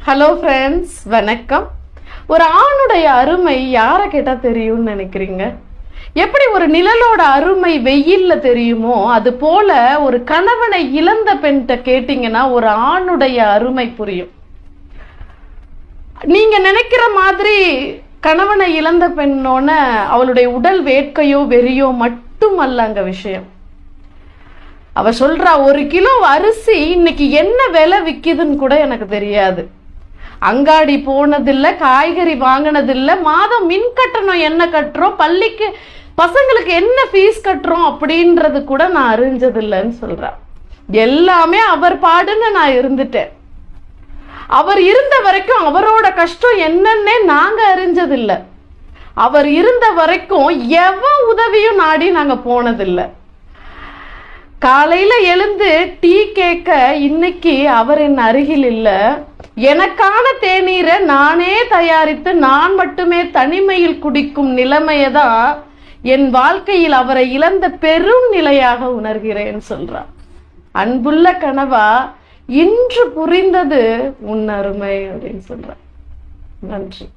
Hello friends, வணக்கம். ஒரு ஆணுடைய அருமை யாரை கேட்டா தெரியும்னு நினைக்கிறீங்க? எப்படி ஒரு நிழலோட அருமை வெயில்ல தெரியுமோ அது போல ஒரு கணவனை இழந்த பெண்கிட்ட கேட்டீங்கன்னா ஒரு ஆணுடைய அருமை புரியும். நீங்க நினைக்கிற மாதிரி கணவனை இழந்த பெண்ணோன அவளுடைய உடல் வேட்கையோ வெறியோ மட்டுமல்ல அங்க விஷயம். அவ சொல்றா, 1 கிலோ அரிசி இன்னைக்கு என்ன விலை விக்குதுன்னு கூட எனக்கு தெரியாது. அங்காடி போனதில்லை, காய்கறி வாங்கினதில்லை, மாதம் மின் கட்டணம் என்ன கட்டுறோம், பள்ளிக்கு பசங்களுக்கு என்ன ஃபீஸ் கட்டுறோம் அப்படின்றது கூட நான் அறிஞ்சதில்லைன்னு சொல்றா. எல்லாமே அவர் பாடுன்னு நான் இருந்துட்டேன். அவர் இருந்த வரைக்கும் அவரோட கஷ்டம் என்னன்னே நாங்க அறிஞ்சதில்லை. அவர் இருந்த வரைக்கும் எவன் உதவியும் நாடி நாங்க போனதில்லை. காலையில எழுந்து டீ கேட்க இன்னைக்கு அவர் என் அருகில் இல்லை. எனக்கான தேநீரை நானே தயாரித்து நான் மட்டுமே தனிமையில் குடிக்கும் நிலைமையதான் என் வாழ்க்கையில் அவரை இழந்த பெரும் நிலையாக உணர்கிறேன் சொல்றார். அன்புள்ள கனவா, இன்று புரிந்தது உன் அருமை அப்படின்னு சொல்ற. நன்றி.